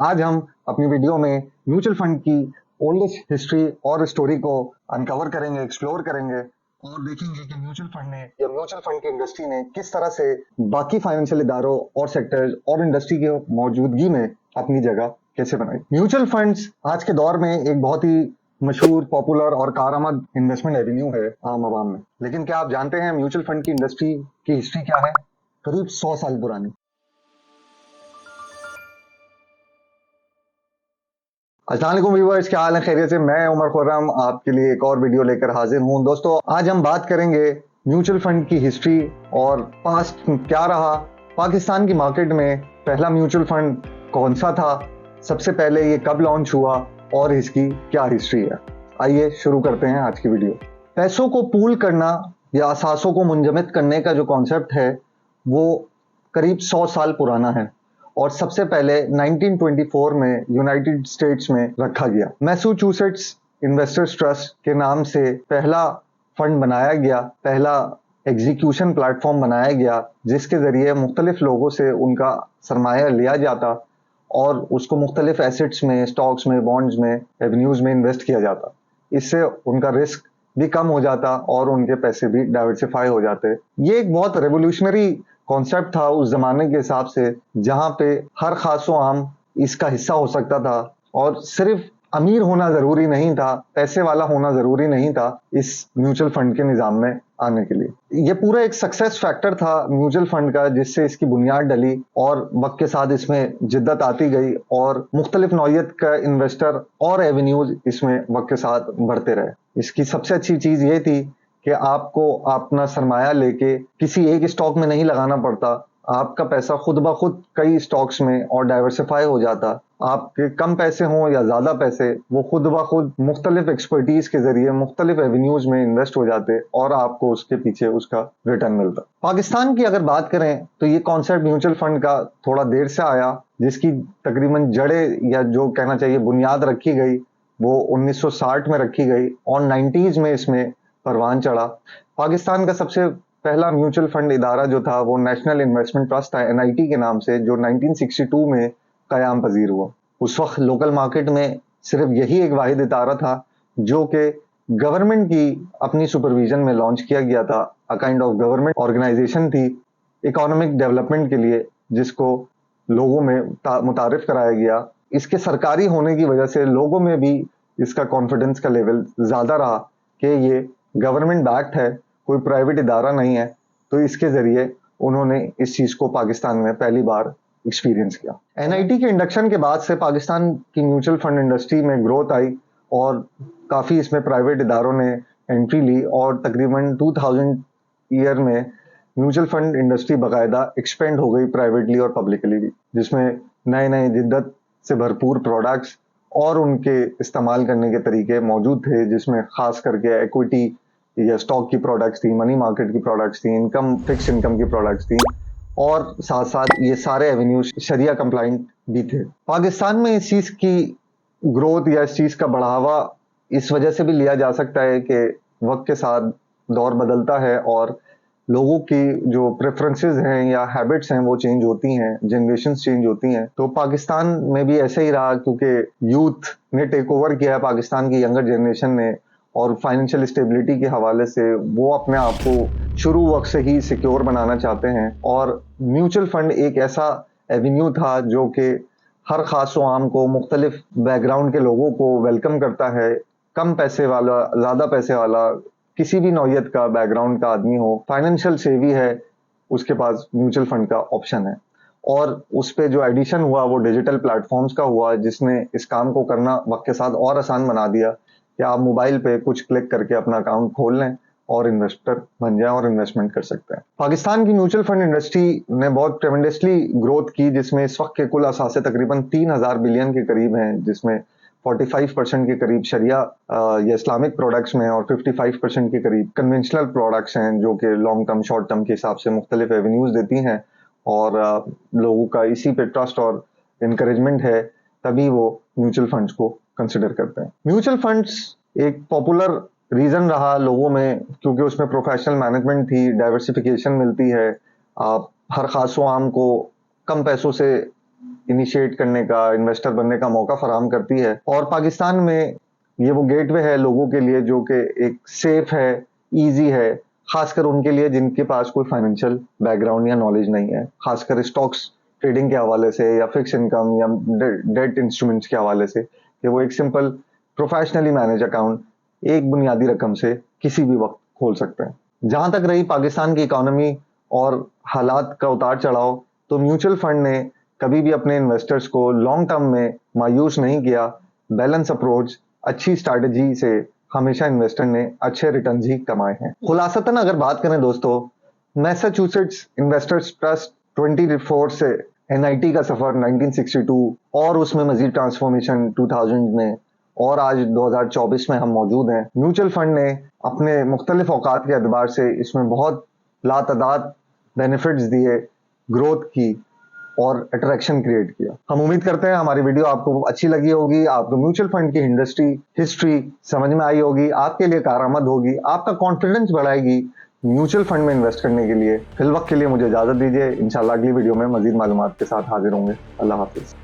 आज हम अपनी वीडियो में म्यूचुअल फंड की ओल्डेस्ट हिस्ट्री और स्टोरी को अनकवर करेंगे, एक्सप्लोर करेंगे और देखेंगे कि म्यूचुअल फंड ने या म्यूचुअल फंड की इंडस्ट्री ने किस तरह से बाकी फाइनेंशियल इदारों और सेक्टर्स और इंडस्ट्री की मौजूदगी में अपनी जगह कैसे बनाई। म्यूचुअल फंड्स आज के दौर में एक बहुत ही मशहूर, पॉपुलर और कारआमद इन्वेस्टमेंट एवेन्यू है आम आवाम में। लेकिन क्या आप जानते हैं म्यूचुअल फंड की इंडस्ट्री की हिस्ट्री क्या है? करीब 100 साल पुरानी। अस्सलाम वालेकुम व्यूअर्स, क्या हाल है? खैरियत से? मैं उमर खुर्रम आपके लिए एक और वीडियो लेकर हाजिर हूं। दोस्तों, आज हम बात करेंगे म्यूचुअल फंड की हिस्ट्री और पास्ट क्या रहा। पाकिस्तान की मार्केट में पहला म्यूचुअल फंड कौन सा था, सबसे पहले ये कब लॉन्च हुआ और इसकी क्या हिस्ट्री है। आइए शुरू करते हैं आज की वीडियो। पैसों को पूल करना या असासों को मुंजमद करने का जो कॉन्सेप्ट है वो करीब 100 साल पुराना है और सबसे पहले 1924 में यूनाइटेड स्टेट्स में रखा गया। मैसाचुसेट्स इन्वेस्टर्स ट्रस्ट के नाम से पहला फंड बनाया गया, पहला एग्जीक्यूशन प्लेटफॉर्म बनाया गया जिसके जरिए मुख्तलिफ लोगों से उनका सरमाया लिया जाता और उसको मुख्तलिफ एसेट्स में, स्टॉक्स में, बॉन्ड्स में, रेवेन्यूज में इन्वेस्ट किया जाता। इससे उनका रिस्क भी कम हो जाता और उनके पैसे भी डाइवर्सिफाई हो जाते। ये एक बहुत रेवोल्यूशनरी कॉन्सेप्ट था उस जमाने के हिसाब से, जहां पे हर खासो आम इसका हिस्सा हो सकता था और सिर्फ अमीर होना जरूरी नहीं था, पैसे वाला होना जरूरी नहीं था इस म्यूचुअल फंड के निजाम में आने के लिए। ये पूरा एक सक्सेस फैक्टर था म्यूचुअल फंड का, जिससे इसकी बुनियाद डली और वक्त के साथ इसमें जिद्दत आती गई और मुख्तलिफ नौयत का इन्वेस्टर और एवेन्यूज इसमें वक्त के साथ बढ़ते रहे। इसकी सबसे अच्छी चीज ये थी कि आपको अपना सरमाया लेके किसी एक स्टॉक में नहीं लगाना पड़ता, आपका पैसा खुद ब खुद कई स्टॉक्स में और डाइवर्सिफाई हो जाता। आपके कम पैसे हों या ज्यादा पैसे, वो खुद ब खुद मुख्तलिफ एक्सपर्टीज के जरिए मुख्तलिफ एवेन्यूज में इन्वेस्ट हो जाते और आपको उसके पीछे उसका रिटर्न मिलता। पाकिस्तान की अगर बात करें तो ये कॉन्सेप्ट म्यूचुअल फंड का थोड़ा देर से आया, जिसकी तकरीबन जड़ें या जो कहना चाहिए बुनियाद रखी गई वो 1960 में रखी गई और 90s में इसमें परवान चढ़ा। पाकिस्तान का सबसे पहला म्यूचुअल फंड इदारा जो था वो नेशनल इन्वेस्टमेंट ट्रस्ट था, एनआईटी के नाम से, जो 1962 में कयाम पजीर हुआ। उस वक्त लोकल मार्केट में सिर्फ यही एक वाहिद इदारा था जो कि गवर्नमेंट की अपनी सुपरविजन में लॉन्च किया गया था। A kind of government organisation थी इकोनॉमिक डेवलपमेंट के लिए, जिसको लोगों में मुतारिफ कराया गया। इसके सरकारी होने की वजह से लोगों में भी इसका कॉन्फिडेंस का लेवल ज्यादा रहा कि ये गवर्नमेंट बैक्ड है, कोई प्राइवेट इदारा नहीं है। तो इसके जरिए उन्होंने इस चीज को पाकिस्तान में पहली बार एक्सपीरियंस किया। एनआईटी के इंडक्शन के बाद से पाकिस्तान की म्यूचुअल फंड इंडस्ट्री में ग्रोथ आई और काफी इसमें प्राइवेट इदारों ने एंट्री ली और तकरीबन 2000 ईयर में म्यूचुअल फंड इंडस्ट्री बाकायदा एक्सपेंड हो गई प्राइवेटली और पब्लिकली भी, जिसमें नए नए जिद्दत से भरपूर प्रोडक्ट्स और उनके इस्तेमाल करने के तरीके मौजूद थे, जिसमें खास करके इक्विटी या स्टॉक की प्रोडक्ट्स थी, मनी मार्केट की प्रोडक्ट्स थी, इनकम, फिक्स इनकम की प्रोडक्ट्स थी और साथ साथ ये सारे एवेन्यूज शरिया कंप्लाइंट भी थे। पाकिस्तान में इस चीज की ग्रोथ या इस चीज का बढ़ावा इस वजह से भी लिया जा सकता है कि वक्त के साथ दौर बदलता है और लोगों की जो प्रेफरेंसेस हैं या हैबिट्स हैं वो चेंज होती हैं, जनरेशंस चेंज होती हैं। तो पाकिस्तान में भी ऐसे ही रहा, क्योंकि यूथ ने टेक ओवर किया है पाकिस्तान की यंगर जनरेशन ने और फाइनेंशियल स्टेबिलिटी के हवाले से वो अपने आप को शुरू वक्त से ही सिक्योर बनाना चाहते हैं। और म्यूचुअल फंड एक ऐसा एवेन्यू था जो कि हर खास आम को, मुख्तलिफ बैकग्राउंड के लोगों को वेलकम करता है। कम पैसे वाला, ज्यादा पैसे वाला, किसी भी नौयत का बैकग्राउंड का आदमी हो, फाइनेंशियल सेवी है, उसके पास म्यूचुअल फंड का ऑप्शन है। और उस पे जो एडिशन हुआ वो डिजिटल प्लेटफॉर्म्स का हुआ, जिसने इस काम को करना वक्त के साथ और आसान बना दिया कि आप मोबाइल पे कुछ क्लिक करके अपना अकाउंट खोल लें और इन्वेस्टर बन जाएं और इन्वेस्टमेंट कर सकते हैं। पाकिस्तान की म्यूचुअल फंड इंडस्ट्री ने बहुत ट्रेमेंडसली ग्रोथ की, जिसमें इस वक्त के कुल असासे तकरीबन 3000 बिलियन के करीब हैं, जिसमें 45% के करीब शरिया या इस्लामिक प्रोडक्ट्स में और 55% के करीब कन्वेंशनल प्रोडक्ट्स हैं जो कि लॉन्ग टर्म, शॉर्ट टर्म के हिसाब से मुख्तलिफ एवेन्यूज देती हैं और लोगों का इसी पे ट्रस्ट और इंकरेजमेंट है, तभी वो म्यूचुअल फंड्स को कंसिडर करते हैं। म्यूचुअल फंड्स एक पॉपुलर रीजन रहा लोगों में क्योंकि उसमें प्रोफेशनल मैनेजमेंट थी, डाइवर्सिफिकेशन मिलती है, आप हर खासो आम को कम पैसों से इनिशिएट करने का, इन्वेस्टर बनने का मौका फराहम करती है। और पाकिस्तान में ये वो गेटवे है लोगों के लिए जो कि एक सेफ है, ईजी है, खासकर उनके लिए जिनके पास कोई फाइनेंशियल बैकग्राउंड या नॉलेज नहीं है, खासकर स्टॉक्स ट्रेडिंग के हवाले से या फिक्स इनकम या डेट इंस्ट्रूमेंट्स के हवाले से, कि वो एक सिंपल प्रोफेशनली मैनेज अकाउंट एक बुनियादी रकम से किसी भी वक्त खोल सकते हैं। जहां तक रही पाकिस्तान की इकोनॉमी और हालात का उतार चढ़ाव, तो म्यूचुअल फंड ने कभी भी अपने इन्वेस्टर्स को लॉन्ग टर्म में मायूस नहीं किया। बैलेंस अप्रोच, अच्छी स्ट्रैटेजी से हमेशा इन्वेस्टर ने अच्छे रिटर्न्स ही कमाए हैं। खुलासतन अगर बात करें दोस्तों, मैसाचुसेट्स इन्वेस्टर्स ट्रस्ट 24 से एनआईटी का सफर 1962 और उसमें मजीद ट्रांसफॉर्मेशन 2000 में और आज 2024 में हम मौजूद हैं। म्यूचुअल फंड ने अपने मुख्तलिफ औकात के एतबार से इसमें बहुत लातादाद बेनिफिट्स दिए, ग्रोथ की और अट्रैक्शन क्रिएट किया। हम उम्मीद करते हैं हमारी वीडियो आपको अच्छी लगी होगी, आपको म्यूचुअल फंड की इंडस्ट्री हिस्ट्री समझ में आई होगी, आपके लिए कारआमद होगी, आपका कॉन्फिडेंस बढ़ाएगी म्यूचुअल फंड में इन्वेस्ट करने के लिए। फिल वक्त के लिए मुझे इजाजत दीजिए। इंशाल्लाह अगली वीडियो में मजीद मालूमात के साथ हाजिर होंगे। अल्लाह हाफिज।